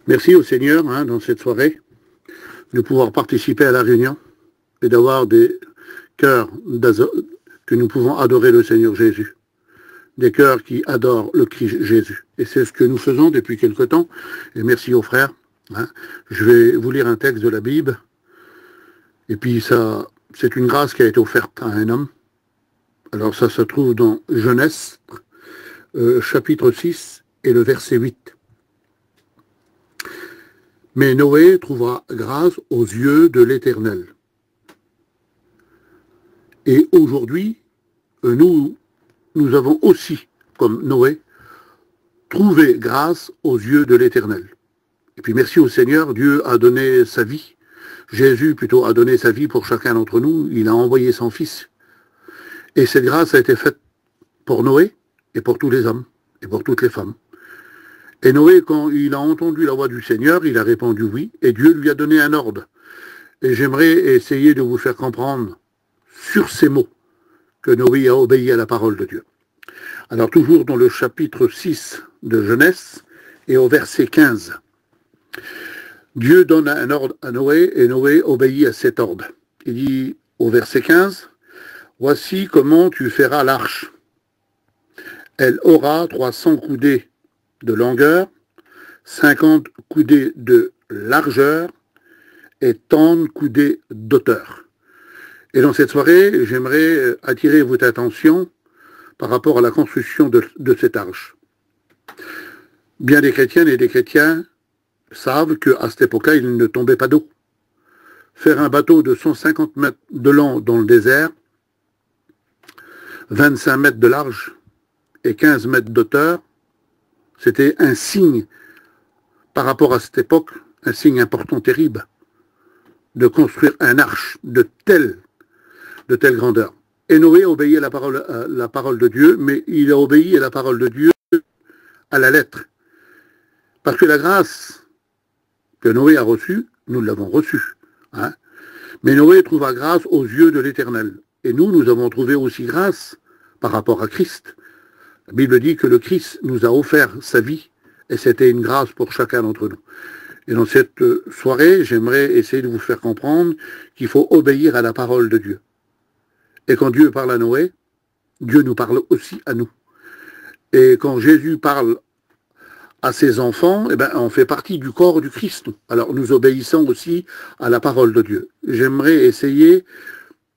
Merci au Seigneur dans cette soirée de pouvoir participer à la réunion et d'avoir des cœurs que nous pouvons adorer le Seigneur Jésus. Des cœurs qui adorent le Christ Jésus. Et c'est ce que nous faisons depuis quelque temps. Et merci aux frères. Je vais vous lire un texte de la Bible. Et puis ça, c'est une grâce qui a été offerte à un homme. Alors ça se trouve dans Genèse, chapitre 6 et le verset 8. Mais Noé trouvera grâce aux yeux de l'Éternel. Et aujourd'hui, nous avons aussi, comme Noé, trouvé grâce aux yeux de l'Éternel. Et puis merci au Seigneur, Dieu a donné sa vie. Jésus plutôt a donné sa vie pour chacun d'entre nous. Il a envoyé son Fils. Et cette grâce a été faite pour Noé et pour tous les hommes et pour toutes les femmes. Et Noé, quand il a entendu la voix du Seigneur, il a répondu oui, et Dieu lui a donné un ordre. Et j'aimerais essayer de vous faire comprendre sur ces mots que Noé a obéi à la parole de Dieu. Alors toujours dans le chapitre 6 de Genèse et au verset 15. Dieu donne un ordre à Noé et Noé obéit à cet ordre. Il dit au verset 15, « Voici comment tu feras l'arche. Elle aura 300 coudées de longueur, 50 coudées de largeur et tant coudées d'auteur. » Et dans cette soirée, j'aimerais attirer votre attention par rapport à la construction de cette arche. Bien des chrétiennes et des chrétiens savent qu'à cette époque-là, il ne tombait pas d'eau. Faire un bateau de 150 mètres de long dans le désert, 25 mètres de large et 15 mètres d'auteur, c'était un signe, par rapport à cette époque, un signe important, terrible, de construire une arche de telle grandeur. Et Noé obéit à la parole de Dieu, mais il a obéi à la parole de Dieu à la lettre. Parce que la grâce que Noé a reçue, nous l'avons reçue. Mais Noé trouva grâce aux yeux de l'Éternel. Et nous avons trouvé aussi grâce par rapport à Christ. La Bible dit que le Christ nous a offert sa vie, et c'était une grâce pour chacun d'entre nous. Et dans cette soirée, j'aimerais essayer de vous faire comprendre qu'il faut obéir à la parole de Dieu. Et quand Dieu parle à Noé, Dieu nous parle aussi à nous. Et quand Jésus parle à ses enfants, on fait partie du corps du Christ. Alors nous obéissons aussi à la parole de Dieu. J'aimerais essayer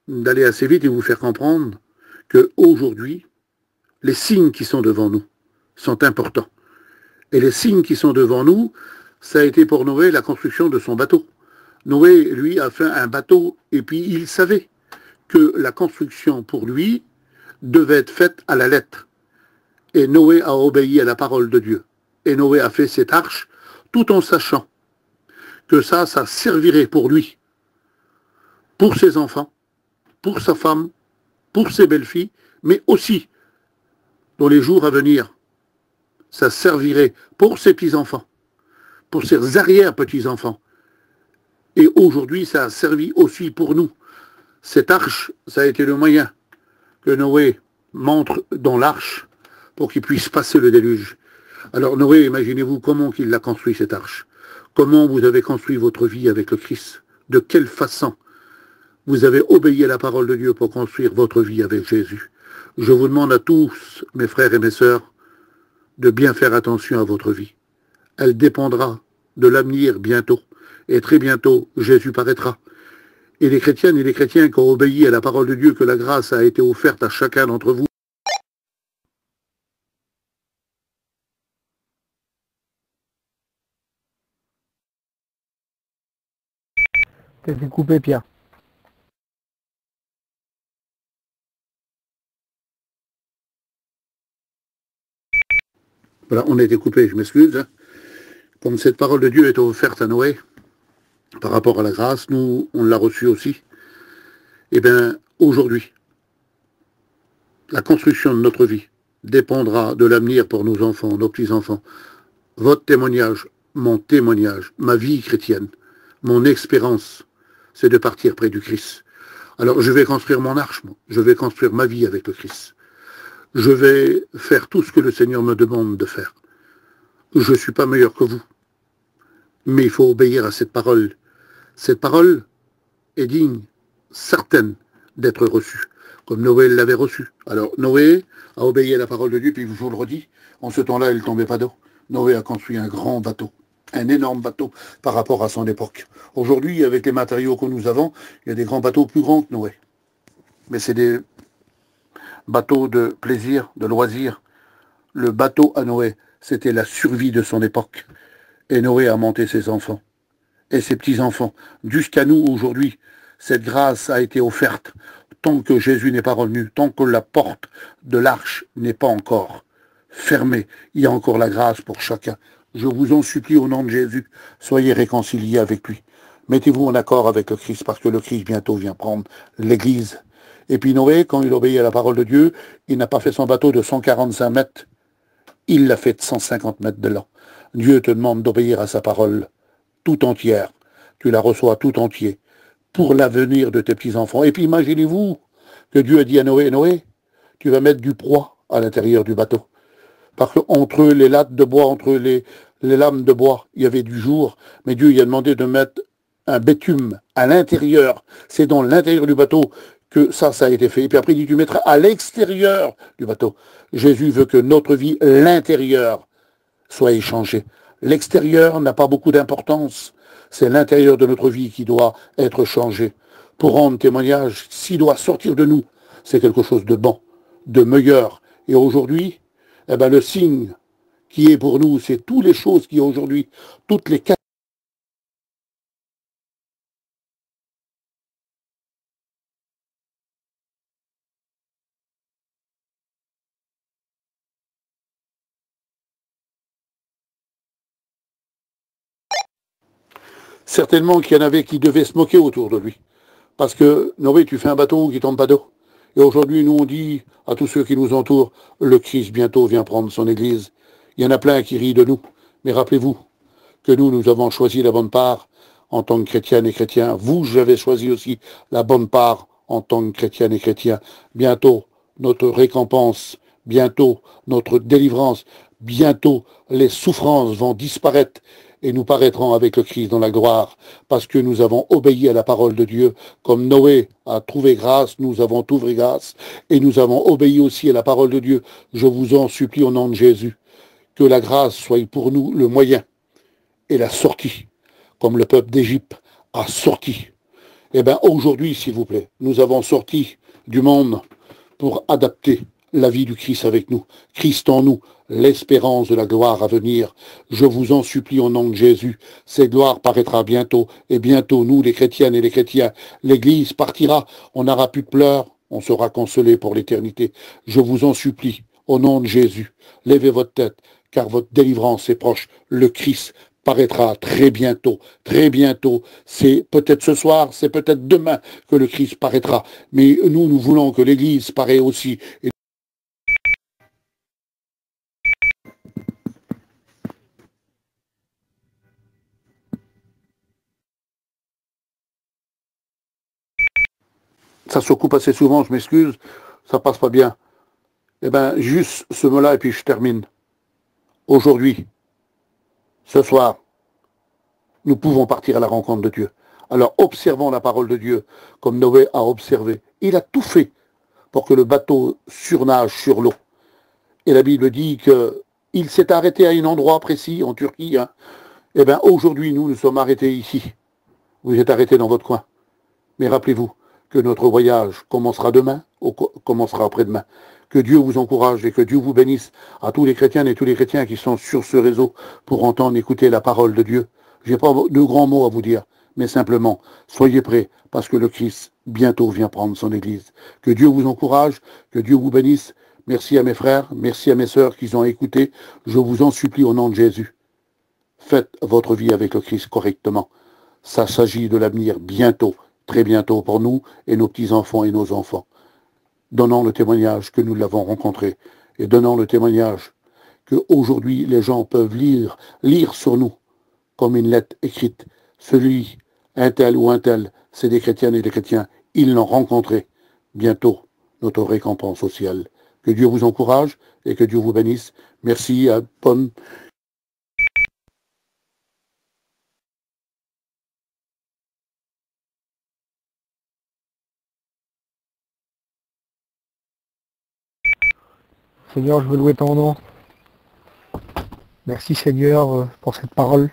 d'aller assez vite et vous faire comprendre qu'aujourd'hui, les signes qui sont devant nous sont importants. Et les signes qui sont devant nous, ça a été pour Noé la construction de son bateau. Noé, lui, a fait un bateau et puis il savait que la construction pour lui devait être faite à la lettre. Et Noé a obéi à la parole de Dieu. Et Noé a fait cette arche tout en sachant que ça servirait pour lui, pour ses enfants, pour sa femme, pour ses belles-filles, mais aussi dans les jours à venir, ça servirait pour ses petits-enfants, pour ses arrière-petits-enfants. Et aujourd'hui, ça a servi aussi pour nous. Cette arche, ça a été le moyen que Noé montre dans l'arche pour qu'il puisse passer le déluge. Alors Noé, imaginez-vous comment il a construit cette arche. Comment vous avez construit votre vie avec le Christ. De quelle façon vous avez obéi à la parole de Dieu pour construire votre vie avec Jésus. Je vous demande à tous, mes frères et mes sœurs, de bien faire attention à votre vie. Elle dépendra de l'avenir bientôt. Et très bientôt, Jésus paraîtra. Et les chrétiennes et les chrétiens qui ont obéi à la parole de Dieu, que la grâce a été offerte à chacun d'entre vous. T'as été coupé, Pierre. Voilà, on a été coupé, je m'excuse. Comme cette parole de Dieu est offerte à Noé, par rapport à la grâce, nous, on l'a reçue aussi. Eh bien, aujourd'hui, la construction de notre vie dépendra de l'avenir pour nos enfants, nos petits-enfants. Votre témoignage, mon témoignage, ma vie chrétienne, mon expérience, c'est de partir près du Christ. Alors, je vais construire mon arche, moi. Je vais construire ma vie avec le Christ. Je vais faire tout ce que le Seigneur me demande de faire. Je ne suis pas meilleur que vous. Mais il faut obéir à cette parole. Cette parole est digne, certaine d'être reçue, comme Noé l'avait reçue. Alors Noé a obéi à la parole de Dieu, puis je vous le redis, en ce temps-là, il ne tombait pas d'eau. Noé a construit un grand bateau, un énorme bateau par rapport à son époque. Aujourd'hui, avec les matériaux que nous avons, il y a des grands bateaux plus grands que Noé. Mais c'est des bateaux de plaisir, de loisir. Le bateau à Noé, c'était la survie de son époque. Et Noé a monté ses enfants et ses petits-enfants. Jusqu'à nous, aujourd'hui, cette grâce a été offerte tant que Jésus n'est pas revenu, tant que la porte de l'arche n'est pas encore fermée. Il y a encore la grâce pour chacun. Je vous en supplie au nom de Jésus, soyez réconciliés avec lui. Mettez-vous en accord avec le Christ, parce que le Christ bientôt vient prendre l'Église. Et puis Noé, quand il obéit à la parole de Dieu, il n'a pas fait son bateau de 145 mètres, il l'a fait de 150 mètres de long. Dieu te demande d'obéir à sa parole tout entière. Tu la reçois tout entier pour l'avenir de tes petits-enfants. Et puis imaginez-vous que Dieu a dit à Noé, Noé, tu vas mettre du poids à l'intérieur du bateau. Parce qu'entre les lattes de bois, entre les lames de bois, il y avait du jour, mais Dieu il a demandé de mettre un bitume à l'intérieur. C'est dans l'intérieur du bateau que ça a été fait. Et puis après, il dit, tu mettras à l'extérieur du bateau. Jésus veut que notre vie, l'intérieur, soit échangé. L'extérieur n'a pas beaucoup d'importance. C'est l'intérieur de notre vie qui doit être changé. Pour rendre témoignage, s'il doit sortir de nous, c'est quelque chose de bon, de meilleur. Et aujourd'hui, eh ben, le signe qui est pour nous, c'est toutes les choses qui aujourd'hui, toutes les certainement qu'il y en avait qui devaient se moquer autour de lui. Parce que, Noé, tu fais un bateau qui tombe pas d'eau. Et aujourd'hui, nous, on dit à tous ceux qui nous entourent, le Christ bientôt vient prendre son Église. Il y en a plein qui rient de nous. Mais rappelez-vous que nous avons choisi la bonne part en tant que chrétiennes et chrétiens. Vous, j'avais choisi aussi la bonne part en tant que chrétiennes et chrétiens. Bientôt, notre récompense, bientôt, notre délivrance, bientôt, les souffrances vont disparaître et nous paraîtrons avec le Christ dans la gloire, parce que nous avons obéi à la parole de Dieu. Comme Noé a trouvé grâce, nous avons trouvé grâce, et nous avons obéi aussi à la parole de Dieu. Je vous en supplie au nom de Jésus, que la grâce soit pour nous le moyen et la sortie, comme le peuple d'Égypte a sorti. Eh bien, aujourd'hui, s'il vous plaît, nous avons sorti du monde pour adapter la vie du Christ avec nous. Christ en nous, l'espérance de la gloire à venir. Je vous en supplie au nom de Jésus. Cette gloire paraîtra bientôt. Et bientôt, nous, les chrétiennes et les chrétiens, l'Église partira. On n'aura plus de pleurs. On sera consolé pour l'éternité. Je vous en supplie, au nom de Jésus, levez votre tête, car votre délivrance est proche. Le Christ paraîtra très bientôt, très bientôt. C'est peut-être ce soir, c'est peut-être demain que le Christ paraîtra. Mais nous voulons que l'Église paraît aussi. Ça se coupe assez souvent, je m'excuse, ça passe pas bien. Eh bien, juste ce mot-là, et puis je termine. Aujourd'hui, ce soir, nous pouvons partir à la rencontre de Dieu. Alors observons la parole de Dieu, comme Noé a observé. Il a tout fait pour que le bateau surnage sur l'eau. Et la Bible dit qu'il s'est arrêté à un endroit précis, en Turquie. Hein. Eh bien, aujourd'hui, nous sommes arrêtés ici. Vous êtes arrêtés dans votre coin. Mais rappelez-vous que notre voyage commencera demain ou commencera après-demain. Que Dieu vous encourage et que Dieu vous bénisse à tous les chrétiennes et tous les chrétiens qui sont sur ce réseau pour entendre écouter la parole de Dieu. Je n'ai pas de grands mots à vous dire, mais simplement, soyez prêts parce que le Christ bientôt vient prendre son Église. Que Dieu vous encourage, que Dieu vous bénisse. Merci à mes frères, merci à mes sœurs qui ont écouté. Je vous en supplie au nom de Jésus. Faites votre vie avec le Christ correctement. Ça s'agit de l'avenir bientôt, très bientôt pour nous et nos petits-enfants et nos enfants. Donnons le témoignage que nous l'avons rencontré et donnons le témoignage qu'aujourd'hui les gens peuvent lire sur nous comme une lettre écrite. Celui, un tel ou un tel, c'est des chrétiennes et des chrétiens. Ils l'ont rencontré. Bientôt, notre récompense au ciel. Que Dieu vous encourage et que Dieu vous bénisse. Merci, bonne Seigneur, je veux louer ton nom. Merci Seigneur pour cette parole.